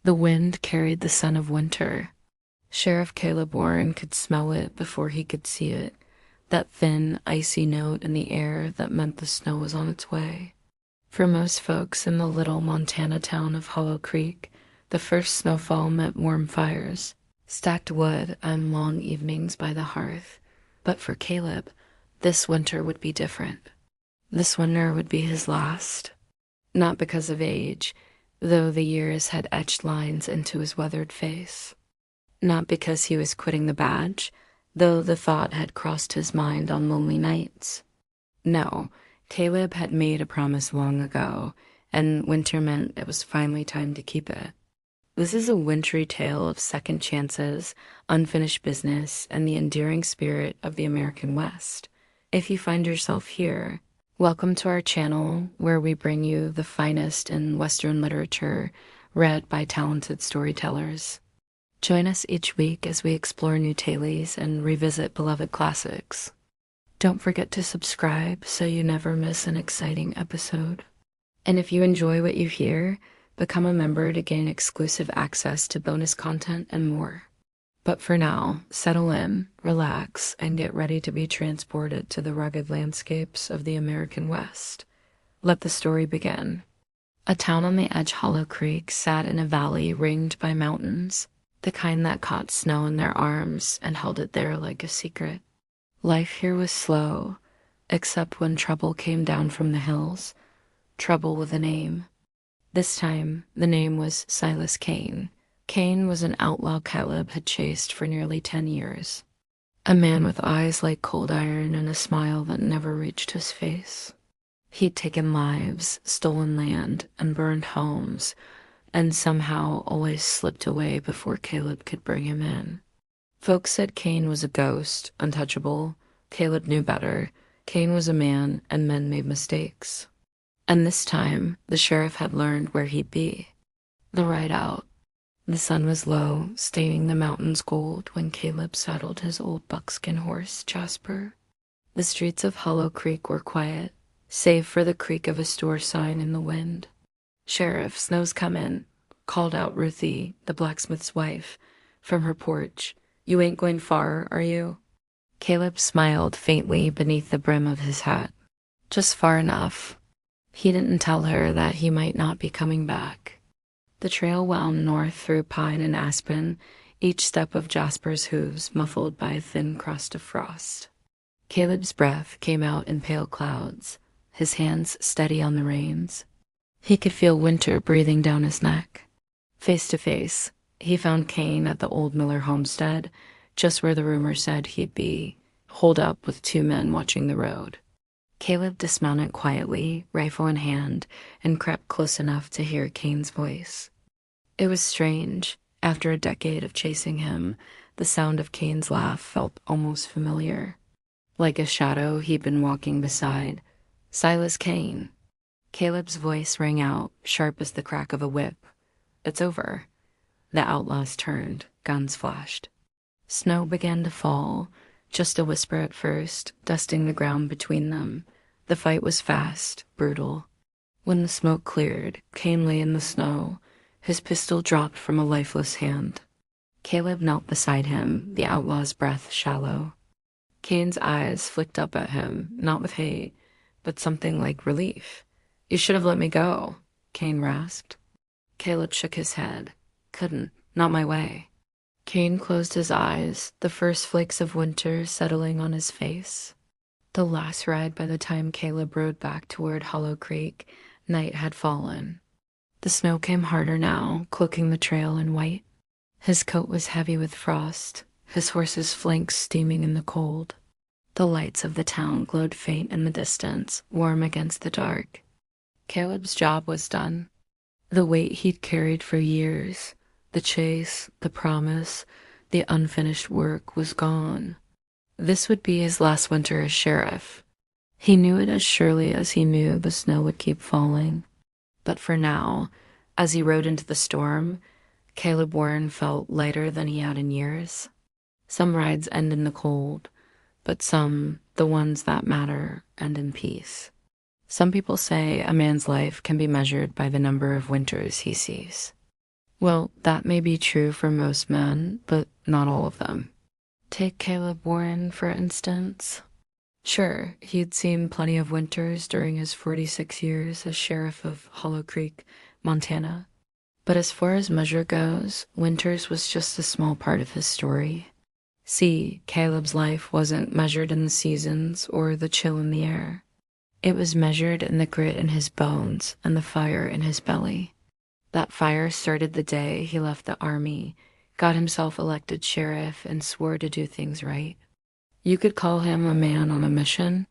The wind carried the scent of winter. Sheriff Caleb Warren could smell it before he could see it, that thin, icy note in the air that meant the snow was on its way. For most folks in the little Montana town of Hollow Creek, the first snowfall meant warm fires, stacked wood, and long evenings by the hearth. But for Caleb, this winter would be different. This winter would be his last. Not because of age, though the years had etched lines into his weathered face. Not because he was quitting the badge, though the thought had crossed his mind on lonely nights. No, Caleb had made a promise long ago, and winter meant it was finally time to keep it. This is a wintry tale of second chances, unfinished business, and the endearing spirit of the American West. If you find yourself here, welcome to our channel, where we bring you the finest in Western literature, read by talented storytellers. Join us each week as we explore new tales and revisit beloved classics. Don't forget to subscribe so you never miss an exciting episode. And if you enjoy what you hear, become a member to gain exclusive access to bonus content and more. But for now, settle in, relax, and get ready to be transported to the rugged landscapes of the American West. Let the story begin. A town on the edge Hollow Creek sat in a valley ringed by mountains, the kind that caught snow in their arms and held it there like a secret. Life here was slow, except when trouble came down from the hills. Trouble with a name. This time, the name was Silas Kane. Kane was an outlaw Caleb had chased for nearly 10 years. A man with eyes like cold iron and a smile that never reached his face. He'd taken lives, stolen land, and burned homes, and somehow always slipped away before Caleb could bring him in. Folks said Kane was a ghost, untouchable. Caleb knew better. Kane was a man, and men made mistakes. And this time, the sheriff had learned where he'd be. The ride out. The sun was low, staining the mountains gold when Caleb saddled his old buckskin horse, Jasper. The streets of Hollow Creek were quiet, save for the creak of a store sign in the wind. "Sheriff, snow's comin'," called out Ruthie, the blacksmith's wife, from her porch. "You ain't going far, are you?" Caleb smiled faintly beneath the brim of his hat. Just far enough. He didn't tell her that he might not be coming back. The trail wound north through pine and aspen, each step of Jasper's hooves muffled by a thin crust of frost. Caleb's breath came out in pale clouds, his hands steady on the reins. He could feel winter breathing down his neck. Face to face, he found Kane at the old Miller homestead, just where the rumor said he'd be, holed up with 2 men watching the road. Caleb dismounted quietly, rifle in hand, and crept close enough to hear Kane's voice. It was strange. After a decade of chasing him, the sound of Kane's laugh felt almost familiar. Like a shadow he'd been walking beside. "Silas Kane." Caleb's voice rang out, sharp as the crack of a whip. "It's over." The outlaws turned, guns flashed. Snow began to fall, just a whisper at first, dusting the ground between them. The fight was fast, brutal. When the smoke cleared, Kane lay in the snow, his pistol dropped from a lifeless hand. Caleb knelt beside him, the outlaw's breath shallow. Kane's eyes flicked up at him, not with hate, but something like relief. "You should have let me go," Kane rasped. Caleb shook his head. "Couldn't. Not my way." Kane closed his eyes, the first flakes of winter settling on his face. The last ride by the time Caleb rode back toward Hollow Creek, night had fallen. The snow came harder now, cloaking the trail in white. His coat was heavy with frost, his horse's flanks steaming in the cold. The lights of the town glowed faint in the distance, warm against the dark. Caleb's job was done. The weight he'd carried for years, the chase, the promise, the unfinished work was gone. This would be his last winter as sheriff. He knew it as surely as he knew the snow would keep falling. But for now, as he rode into the storm, Caleb Warren felt lighter than he had in years. Some rides end in the cold, but some, the ones that matter, end in peace. Some people say a man's life can be measured by the number of winters he sees. Well, that may be true for most men, but not all of them. Take Caleb Warren, for instance. Sure, he'd seen plenty of winters during his 46 years as sheriff of Hollow Creek, Montana. But as far as measure goes, winters was just a small part of his story. See, Caleb's life wasn't measured in the seasons or the chill in the air. It was measured in the grit in his bones and the fire in his belly. That fire started the day he left the army, got himself elected sheriff, and swore to do things right. You could call him a man on a mission.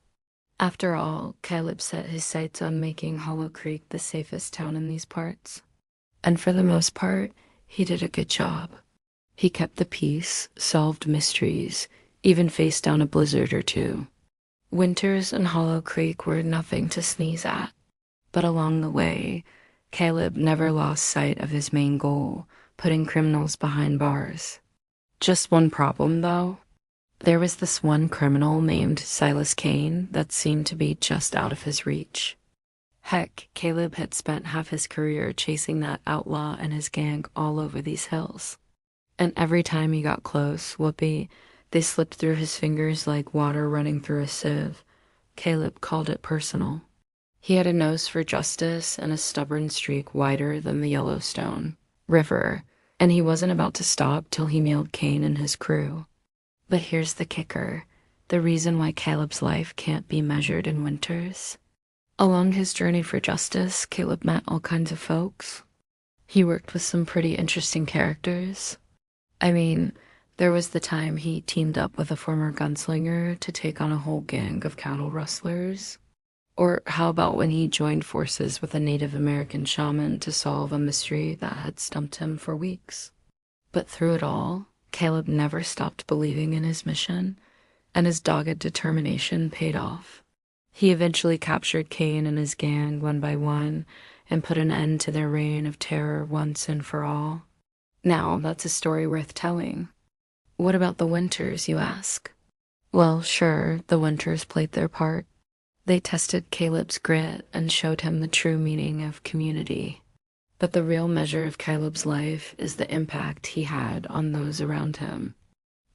After all, Caleb set his sights on making Hollow Creek the safest town in these parts. And for the most part, he did a good job. He kept the peace, solved mysteries, even faced down a blizzard or two. Winters in Hollow Creek were nothing to sneeze at. But along the way, Caleb never lost sight of his main goal, putting criminals behind bars. Just one problem, though. There was this one criminal named Silas Kane that seemed to be just out of his reach. Heck, Caleb had spent half his career chasing that outlaw and his gang all over these hills. And every time he got close, whoopee, they slipped through his fingers like water running through a sieve. Caleb called it personal. He had a nose for justice and a stubborn streak wider than the Yellowstone River, and he wasn't about to stop till he nailed Kane and his crew. But here's the kicker, the reason why Caleb's life can't be measured in winters. Along his journey for justice, Caleb met all kinds of folks. He worked with some pretty interesting characters. I mean, there was the time he teamed up with a former gunslinger to take on a whole gang of cattle rustlers. Or how about when he joined forces with a Native American shaman to solve a mystery that had stumped him for weeks. But through it all, Caleb never stopped believing in his mission, and his dogged determination paid off. He eventually captured Kane and his gang one by one and put an end to their reign of terror once and for all. Now, that's a story worth telling. What about the winters, you ask? Well, sure, the winters played their part. They tested Caleb's grit and showed him the true meaning of community. But the real measure of Caleb's life is the impact he had on those around him.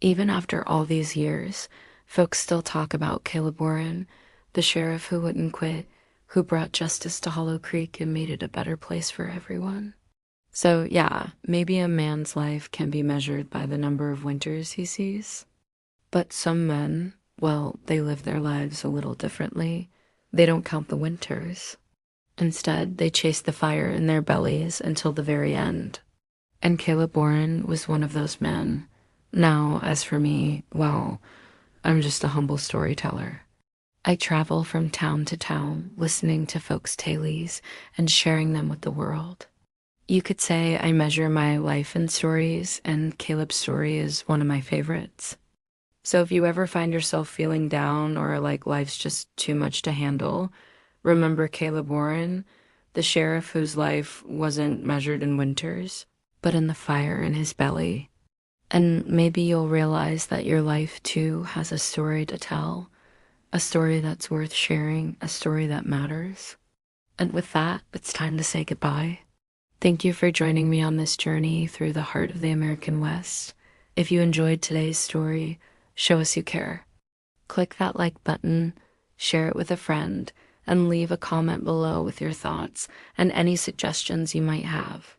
Even after all these years, folks still talk about Caleb Warren, the sheriff who wouldn't quit, who brought justice to Hollow Creek and made it a better place for everyone. So yeah, maybe a man's life can be measured by the number of winters he sees. But some men, well, they live their lives a little differently. They don't count the winters. Instead, they chase the fire in their bellies until the very end. And Caleb Warren was one of those men. Now, as for me, well, I'm just a humble storyteller. I travel from town to town, listening to folks' tales and sharing them with the world. You could say I measure my life in stories, and Caleb's story is one of my favorites. So if you ever find yourself feeling down or like life's just too much to handle, remember Caleb Warren, the sheriff whose life wasn't measured in winters, but in the fire in his belly. And maybe you'll realize that your life too has a story to tell, a story that's worth sharing, a story that matters. And with that, it's time to say goodbye. Thank you for joining me on this journey through the heart of the American West. If you enjoyed today's story, show us you care. Click that like button, share it with a friend, and leave a comment below with your thoughts and any suggestions you might have.